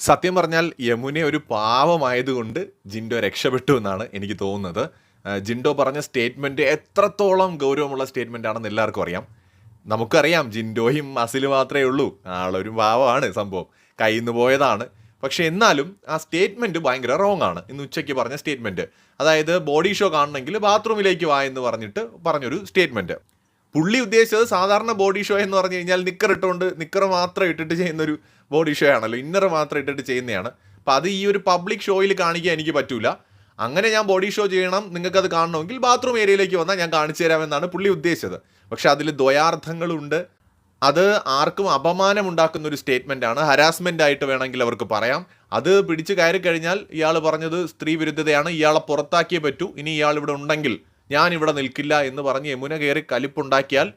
സത്യം പറഞ്ഞാൽ യമുന ഒരു പാവമായതുകൊണ്ട് ജിൻഡോ രക്ഷപ്പെട്ടു എന്നാണ് എനിക്ക് തോന്നുന്നത്. ജിൻഡോ പറഞ്ഞ സ്റ്റേറ്റ്മെൻറ്റ് എത്രത്തോളം ഗൗരവമുള്ള സ്റ്റേറ്റ്മെൻ്റ് ആണെന്ന് എല്ലാവർക്കും അറിയാം. നമുക്കറിയാം ജിൻഡോയും അസിൽ മാത്രമേ ഉള്ളൂ, ആളൊരു പാവമാണ്, സംഭവം കയ്യിൽ നിന്ന് പോയതാണ്. പക്ഷേ എന്നാലും ആ സ്റ്റേറ്റ്മെൻറ്റ് ഭയങ്കര റോങ് ആണ്. ഇന്ന് ഉച്ചയ്ക്ക് പറഞ്ഞ സ്റ്റേറ്റ്മെൻറ്റ്, അതായത് ബോഡി ഷോ കാണണമെങ്കിൽ ബാത്റൂമിലേക്ക് വാ എന്ന് പറഞ്ഞൊരു സ്റ്റേറ്റ്മെൻറ്റ്. പുള്ളി ഉദ്ദേശിച്ചത് സാധാരണ ബോഡി ഷോ എന്ന് പറഞ്ഞു കഴിഞ്ഞാൽ നിക്കർ മാത്രം ഇട്ടിട്ട് ചെയ്യുന്നൊരു ബോഡി ഷോ ആണല്ലോ, ഇന്നർ മാത്രം ഇട്ടിട്ട് ചെയ്യുന്നതാണ്. അപ്പോൾ അത് ഈ ഒരു പബ്ലിക് ഷോയിൽ കാണിക്കാൻ എനിക്ക് പറ്റൂല. അങ്ങനെ ഞാൻ ബോഡി ഷോ ചെയ്യണം, നിങ്ങൾക്കത് കാണണമെങ്കിൽ ബാത്റൂം ഏരിയയിലേക്ക് വന്നാൽ ഞാൻ കാണിച്ചു തരാമെന്നാണ് പുള്ളി ഉദ്ദേശിച്ചത്. പക്ഷെ അതിൽ ദ്വയാർത്ഥങ്ങളുണ്ട്. അത് ആർക്കും അപമാനം ഉണ്ടാക്കുന്ന ഒരു സ്റ്റേറ്റ്മെൻ്റ് ആണ്. ഹരാസ്മെൻ്റ് ആയിട്ട് വേണമെങ്കിൽ അവർക്ക് പറയാം. അത് പിടിച്ച് കയറി കഴിഞ്ഞാൽ ഇയാൾ പറഞ്ഞത് സ്ത്രീ വിരുദ്ധതയാണ്, ഇയാളെ പുറത്താക്കിയേ പറ്റൂ, ഇനി ഇയാൾ ഇവിടെ ഉണ്ടെങ്കിൽ ഞാനിവിടെ നിൽക്കില്ല എന്ന് പറഞ്ഞ് യമുന കയറി കലിപ്പുണ്ടാക്കിയാൽ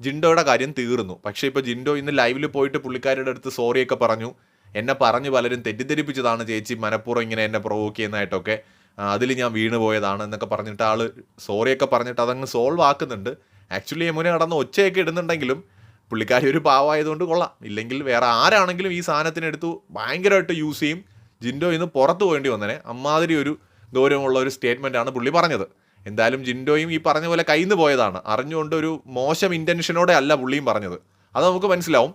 ജിൻഡോയുടെ കാര്യം തീർന്നു. പക്ഷേ ഇപ്പോൾ ജിൻഡോ ഇന്ന് ലൈവിൽ പോയിട്ട് പുള്ളിക്കാരുടെ അടുത്ത് സോറിയൊക്കെ പറഞ്ഞു. എന്നെ പറഞ്ഞ് പലരും തെറ്റിദ്ധരിപ്പിച്ചതാണ് ചേച്ചി, മനഃപൂർവ്വം ഇങ്ങനെ എന്നെ പ്രൊവോക്ക് ചെയ്യുന്നതായിട്ടൊക്കെ, അതിൽ ഞാൻ വീണ് പോയതാണ് എന്നൊക്കെ പറഞ്ഞിട്ട് ആൾ സോറിയൊക്കെ പറഞ്ഞിട്ട് അതങ്ങ് സോൾവ് ആക്കുന്നുണ്ട്. ആക്ച്വലി യമുന കടന്ന് ഒച്ചയൊക്കെ ഇടുന്നുണ്ടെങ്കിലും പുള്ളിക്കാരി ഒരു പാവമായതുകൊണ്ട് കൊള്ളാം. ഇല്ലെങ്കിൽ വേറെ ആരാണെങ്കിലും ഈ സാധനത്തിനെടുത്ത് ഭയങ്കരമായിട്ട് യൂസ് ചെയ്യും. ജിൻഡോ ഇന്ന് പുറത്ത് പോകേണ്ടി വന്നേനെ. അമ്മാതിരി ഒരു ഗൗരവമുള്ള ഒരു സ്റ്റേറ്റ്മെൻറ്റാണ് പുള്ളി പറഞ്ഞത്. എന്തായാലും ജിൻഡോയും ഈ പറഞ്ഞ പോലെ കയ്യിൽ നിന്ന് പോയതാണ്, അറിഞ്ഞുകൊണ്ട് ഒരു മോശം ഇൻറ്റൻഷനോടെ അല്ല പുള്ളിയും പറഞ്ഞത്, അത് നമുക്ക് മനസ്സിലാവും.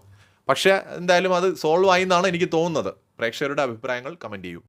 പക്ഷേ എന്തായാലും അത് സോൾവ് ആയി എന്നാണ് എനിക്ക് തോന്നുന്നത്. പ്രേക്ഷകരുടെ അഭിപ്രായങ്ങൾ കമൻറ്റ് ചെയ്യൂ.